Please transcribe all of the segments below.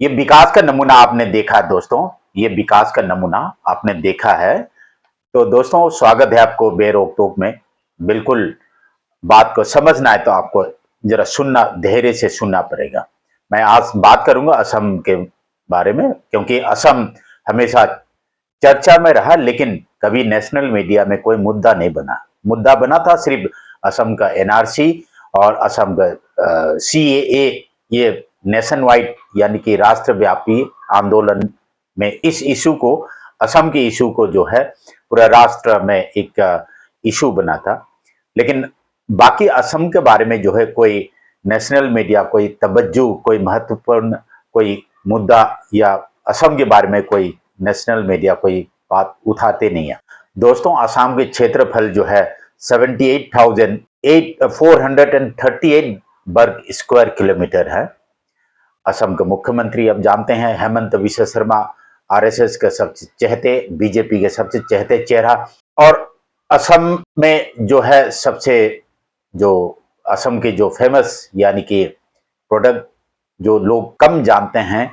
ये विकास का नमूना आपने देखा है दोस्तों, ये विकास का नमूना आपने देखा है। तो दोस्तों स्वागत है आपको बेरोक-टोक में। बिल्कुल बात को समझना है तो आपको ज़रा सुनना, धैर्य से सुनना पड़ेगा। मैं आज बात करूँगा असम के बारे में, क्योंकि असम हमेशा चर्चा में रहा, लेकिन कभी नेशनल मीडिया में कोई मुद्दा नहीं बना। मुद्दा बना था सिर्फ असम का एनआरसी और असम का सीएए, ये नेशन वाइड यानी कि राष्ट्रव्यापी आंदोलन में इस इशू को, असम के इशू को जो है पूरा राष्ट्र में एक इशू बना था। लेकिन बाकी असम के बारे में जो है कोई नेशनल मीडिया, कोई तवज्जो, कोई महत्वपूर्ण कोई मुद्दा या असम के बारे में कोई नेशनल मीडिया कोई बात उठाते नहीं है। दोस्तों असम के क्षेत्रफल जो है 78,438 वर्ग स्क्वायर किलोमीटर है। असम के मुख्यमंत्री अब जानते हैं हेमंत बिस्वा शर्मा, आरएसएस के सबसे चहेते, बीजेपी के सबसे चहेते चेहरा। और असम में जो है सबसे जो असम के जो फेमस यानी कि प्रोडक्ट जो लोग कम जानते हैं,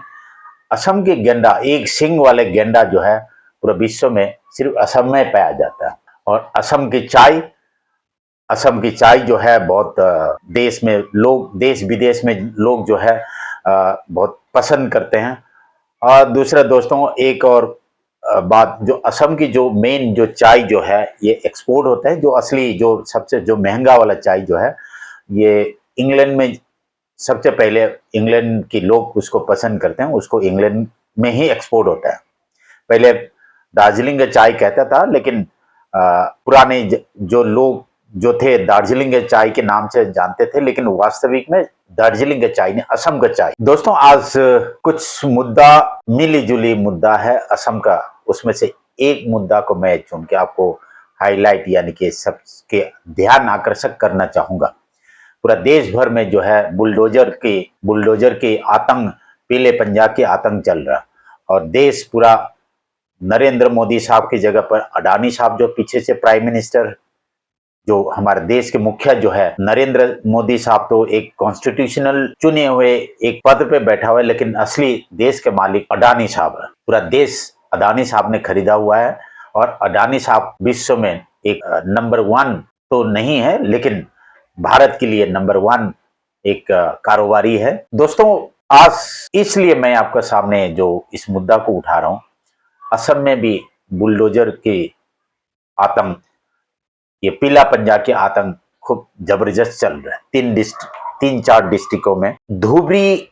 असम के गेंडा, एक सींग वाले गेंडा जो है पूरे विश्व में सिर्फ असम में पाया जाता है। और असम की चाय जो है बहुत देश में लोग, देश विदेश में लोग जो है बहुत पसंद करते हैं। और दूसरा दोस्तों एक और बात, जो असम की जो मेन जो चाय जो है ये एक्सपोर्ट होता है, जो असली जो सबसे जो महंगा वाला चाय जो है ये इंग्लैंड में सबसे पहले, इंग्लैंड के लोग उसको पसंद करते हैं, उसको इंग्लैंड में ही एक्सपोर्ट होता है। पहले दार्जिलिंग का चाय कहता था, लेकिन पुराने जो लोग जो थे दार्जिलिंग के चाय के नाम से जानते थे, लेकिन वास्तविक में दार्जिलिंग के चाय ने असम का चाय। दोस्तों आज कुछ मुद्दा, मिली जुली मुद्दा है असम का, उसमें से एक मुद्दा को मैं चुन के आपको हाईलाइट यानी कि सबके ध्यान आकर्षक करना चाहूंगा। पूरा देश भर में जो है बुलडोजर के आतंक, पीले पंजा के आतंक चल रहा, और देश पूरा नरेंद्र मोदी साहब की जगह पर अडानी साहब, जो पीछे से प्राइम मिनिस्टर, जो हमारे देश के मुखिया जो है नरेंद्र मोदी साहब, तो एक कॉन्स्टिट्यूशनल चुने हुए एक पद पे बैठा हुआ है, लेकिन असली देश के मालिक अडानी साहब है। पूरा देश अडानी साहब ने खरीदा हुआ है, और अडानी साहब विश्व में एक नंबर 1 तो नहीं है, लेकिन भारत के लिए नंबर 1 एक कारोबारी है। दोस्तों आज इसलिए मैं आपके सामने जो इस मुद्दा को उठा रहा हूं, असम में भी बुलडोजर के आतंक, ये पीला पंजा के आतंक खूब जबरदस्त चल रहा है। 3-4 डिस्ट्रिक्टों में, धुबरी,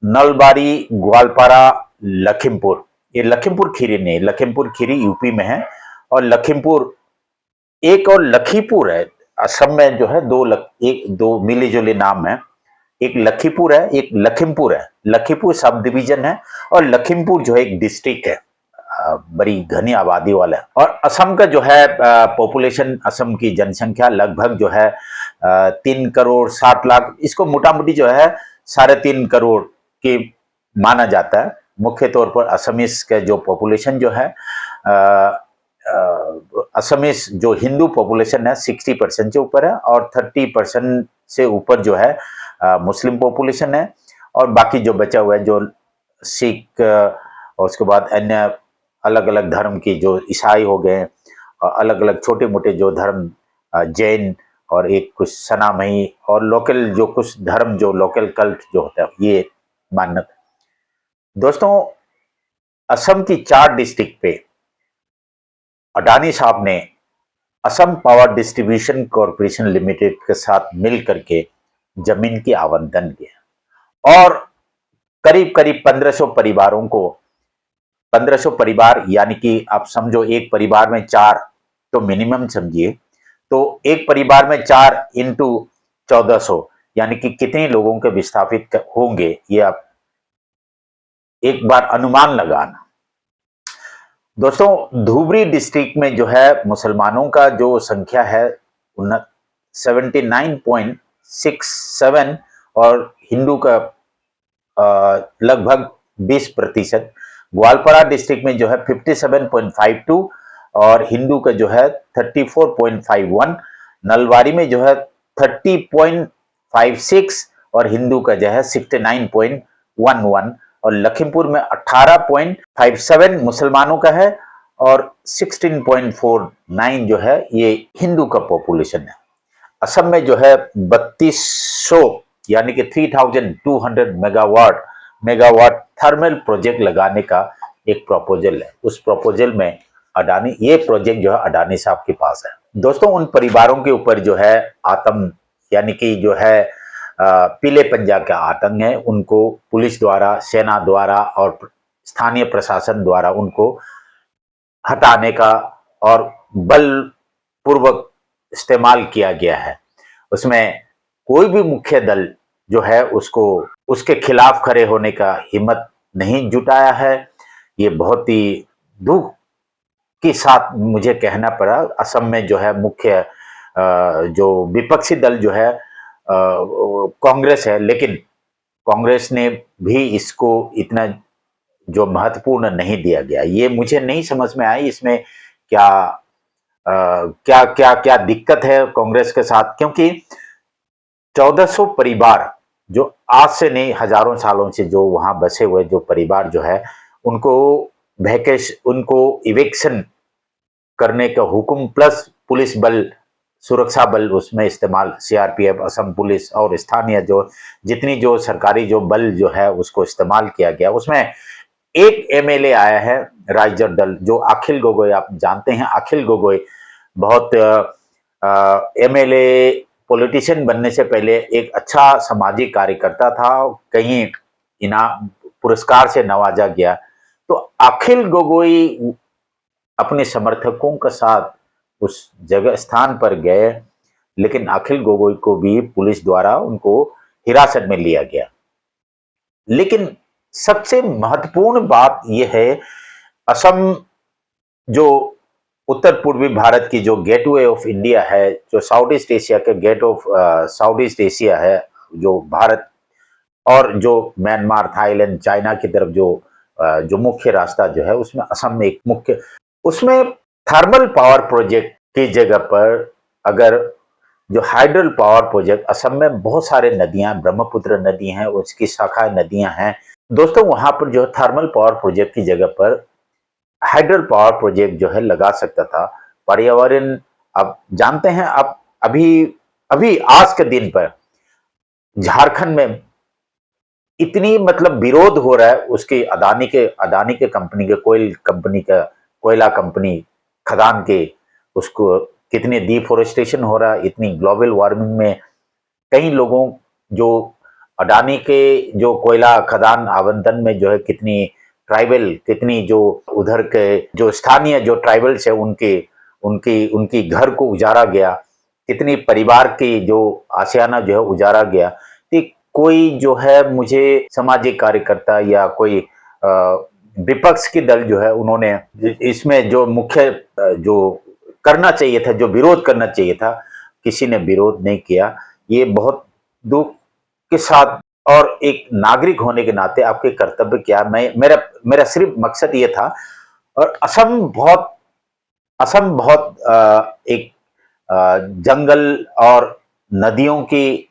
नलबारी, ग्वालपारा, लखीमपुर, ये लखीमपुर खीरी नहीं, लखीमपुर खीरी यूपी में है, और लखीमपुर एक और लखीपुर है। असम में जो है दो मिली जुली नाम है, एक लखीपुर है, एक लखीमपुर है। लखीपुर सब डिवीजन है, और लखीमपुर जो है एक डिस्ट्रिक्ट है, बड़ी घनी आबादी वाला है। और असम का जो है पॉपुलेशन, असम की जनसंख्या लगभग जो है 3,60,00,000, इसको मोटा मोटी जो है 3.5 करोड़ की माना जाता है। मुख्य तौर पर असमीज का जो पॉपुलेशन जो है, असमीज जो हिंदू पॉपुलेशन है 60% से ऊपर है, और 30% से ऊपर जो है मुस्लिम पॉपुलेशन है। और बाकी जो बचा हुआ है जो सिख, और उसके बाद अन्य अलग अलग धर्म की, जो ईसाई हो गए, अलग अलग छोटे मोटे जो धर्म, जैन, और एक कुछ सनामही, और लोकल जो कुछ धर्म, जो लोकल कल्ट जो होता है, ये मान्यता। दोस्तों असम की 4 डिस्ट्रिक्ट पे अडानी साहब ने Assam power distribution corporation limited के साथ मिल करके जमीन की आवंटन किया, और करीब करीब 1500 परिवारों को, 1500 परिवार यानी कि आप समझो एक परिवार में 4, तो मिनिमम समझिए, तो एक परिवार में 4 इंटू 1400 यानी कि कितने लोगों के विस्थापित होंगे, ये आप एक बार अनुमान लगाना। दोस्तों धुबरी डिस्ट्रिक्ट में जो है मुसलमानों का जो संख्या है 79.67, और हिंदू का लगभग 20%। ग्वालपारा डिस्ट्रिक्ट में जो है 57.52, और हिंदू का जो है 34.51। नलबारी में जो है 30.56, और हिंदू का जो है 69.11 और लखीमपुर में 18.57 मुसलमानों का है और 16.49 जो है ये हिंदू का पॉपुलेशन है। असम में जो है 3200 यानी कि 3200 मेगावाट थर्मल प्रोजेक्ट लगाने का एक प्रपोजल है। उस प्रपोजल में अडानी, ये प्रोजेक्ट जो है अडानी साहब के पास है। दोस्तों, उन परिवारों के ऊपर जो है आतंक यानी कि जो है पीले पंजा का आतंक है, उनको पुलिस द्वारा, सेना द्वारा और स्थानीय प्रशासन द्वारा उनको हटाने का और बलपूर्वक इस्तेमाल किया गया है। उसमें कोई भी मुख्य दल जो है उसको उसके खिलाफ खड़े होने का हिम्मत नहीं जुटाया है। ये बहुत ही दुख के साथ मुझे कहना पड़ा। असम में जो है मुख्य जो विपक्षी दल जो है कांग्रेस है, लेकिन कांग्रेस ने भी इसको इतना जो महत्वपूर्ण नहीं दिया गया। ये मुझे नहीं समझ में आई इसमें क्या क्या क्या क्या दिक्कत है कांग्रेस के साथ, क्योंकि 1400 परिवार जो आज से नहीं हजारों सालों से जो वहां बसे हुए जो परिवार जो है उनको इविक्शन करने का हुक्म प्लस पुलिस बल, सुरक्षा बल उसमें इस्तेमाल, सीआरपीएफ, असम पुलिस और स्थानीय जो जितनी जो सरकारी जो बल जो है उसको इस्तेमाल किया गया। उसमें एक एमएलए आया है राइजर दल, जो अखिल गोगोई, आप जानते हैं अखिल गोगोई बहुत एमएलए पॉलिटिशियन बनने से पहले एक अच्छा सामाजिक कार्यकर्ता था, कहीं इनाम पुरस्कार से नवाजा गया। तो अखिल गोगोई अपने समर्थकों के साथ उस जगह स्थान पर गए, लेकिन अखिल गोगोई को भी पुलिस द्वारा उनको हिरासत में लिया गया। लेकिन सबसे महत्वपूर्ण बात यह है, असम जो उत्तर पूर्वी भारत की जो गेटवे ऑफ इंडिया है, जो साउथ ईस्ट एशिया के gate of South East Asia है, जो भारत और जो म्यांमार, थाईलैंड, चाइना की तरफ जो मुख्य रास्ता जो है, उसमें असम में एक मुख्य, उसमें थर्मल पावर प्रोजेक्ट की जगह पर अगर जो हाइड्रल पावर प्रोजेक्ट, असम में बहुत सारे नदियां, ब्रह्मपुत्र नदी हैं, उसकी शाखा नदियां हैं दोस्तों, वहां पर जो थर्मल पावर प्रोजेक्ट की जगह पर हाइड्रल पावर प्रोजेक्ट जो है लगा सकता था। पर्यावरण, अब जानते हैं, अब अभी अभी आज के दिन पर झारखंड में इतनी मतलब विरोध हो रहा है उसके अदानी के कंपनी के कोयला कंपनी खदान के, उसको कितने डिफोरेस्टेशन हो रहा है, इतनी ग्लोबल वार्मिंग में कई लोगों जो अडानी के जो कोयला खदान आवंटन में जो है कितनी ट्राइबल, कितनी जो उधर के जो स्थानीय जो ट्राइबल्स है उनके उनकी उनकी घर को उजाड़ा गया, कितनी परिवार की जो आशियाना जो है उजाड़ा गया। तो कोई जो है, मुझे सामाजिक कार्यकर्ता या कोई विपक्ष की दल जो है, उन्होंने इसमें जो मुख्य जो करना चाहिए था, जो विरोध करना चाहिए था, किसी ने विरोध नहीं किया। ये बहुत दुख के साथ, और एक नागरिक होने के नाते आपके कर्तव्य क्या, मेरा सिर्फ मकसद ये था। और असम बहुत एक जंगल और नदियों की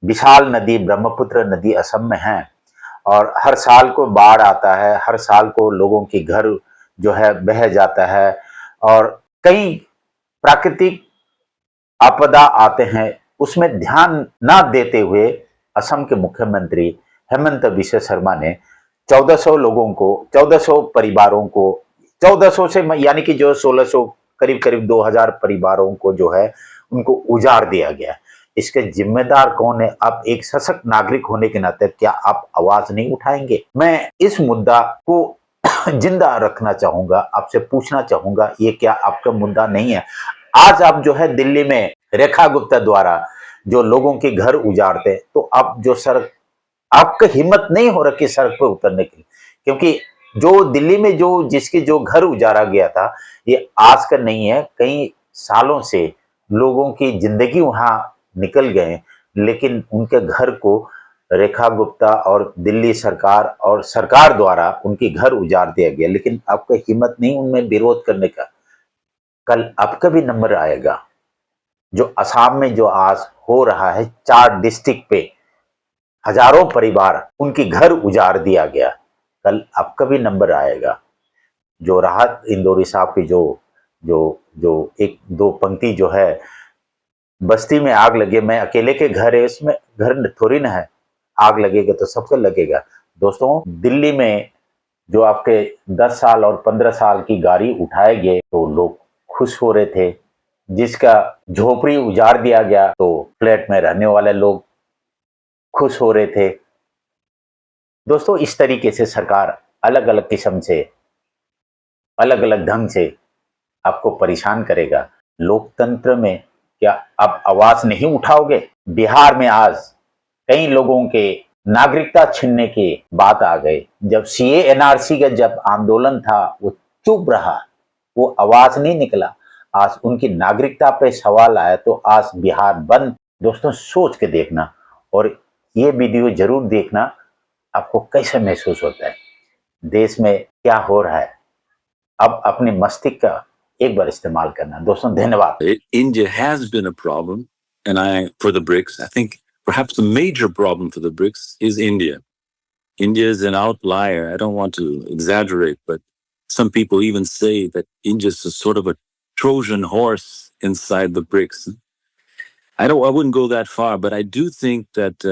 विशाल नदी ब्रह्मपुत्र नदी असम में है, और हर साल को बाढ़ आता है, हर साल को लोगों के घर जो है बह जाता है, और कई प्राकृतिक आपदा आते हैं। उसमें ध्यान ना देते हुए असम के मुख्यमंत्री हेमंत बिश्व शर्मा ने 1400 लोगों को, 1400 परिवारों को, 1400 से यानी कि जो 1600 करीब करीब 2000 परिवारों को जो है उनको उजाड़ दिया गया। इसके जिम्मेदार कौन है? आप एक सशक्त नागरिक होने के नाते क्या आप आवाज नहीं उठाएंगे? मैं इस मुद्दा को जिंदा रखना चाहूंगा, आपसे पूछना चाहूंगा, ये क्या आपका मुद्दा नहीं है? आज आप जो है दिल्ली में रेखा गुप्ता द्वारा जो लोगों के घर उजाड़ते, तो आप जो सड़क, आपका हिम्मत नहीं हो रखी सड़क पर उतरने की, क्योंकि जो दिल्ली में जो जिसके जो घर उजाड़ा गया था, ये आज का नहीं है, कई सालों से लोगों की जिंदगी वहां निकल गए, लेकिन उनके घर को रेखा गुप्ता और दिल्ली सरकार और सरकार द्वारा उनके घर उजाड़ दिया गया, लेकिन आपका हिम्मत नहीं उनमें विरोध करने का। कल आपका भी नंबर आएगा। जो असम में जो आज हो रहा है, 4 डिस्ट्रिक्ट पे हजारों परिवार, उनके घर उजाड़ दिया गया। कल आपका भी नंबर आएगा। जो राहत इंदौरी साहब की जो जो जो एक दो पंक्ति जो है, बस्ती में आग लगे, मैं अकेले के घर है, इसमें घर थोड़ी ना है, आग लगेगा तो सबको लगेगा। दोस्तों, दिल्ली में जो आपके 10 साल और 15 साल की गाड़ी उठाए गए तो लोग खुश हो रहे थे। जिसका झोपड़ी उजाड़ दिया गया तो फ्लैट में रहने वाले लोग खुश हो रहे थे। दोस्तों, इस तरीके से सरकार अलग अलग किस्म से, अलग अलग ढंग से आपको परेशान करेगा। लोकतंत्र में क्या आप आवाज नहीं उठाओगे? बिहार में आज कई लोगों के नागरिकता छीनने की बात आ गई। जब सीए एनआरसी का जब आंदोलन था, वो चुप रहा, वो आवाज नहीं निकला। आज उनकी नागरिकता पे सवाल आया तो आज बिहार बंद। दोस्तों, सोच के देखना और ये वीडियो जरूर देखना, आपको कैसे महसूस होता है, देश में क्या हो रहा है। अब अपने मस्तिष्क का एक बार इस्तेमाल करना। दोस्तों, धन्यवाद। India has been a problem, and for the BRICS, I think perhaps the major problem for the BRICS is India. India is an outlier. I don't want to exaggerate, but some people even say that India is a sort of a Trojan horse inside the BRICS. I wouldn't go that far, but I do think that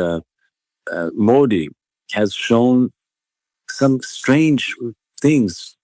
Modi has shown some strange things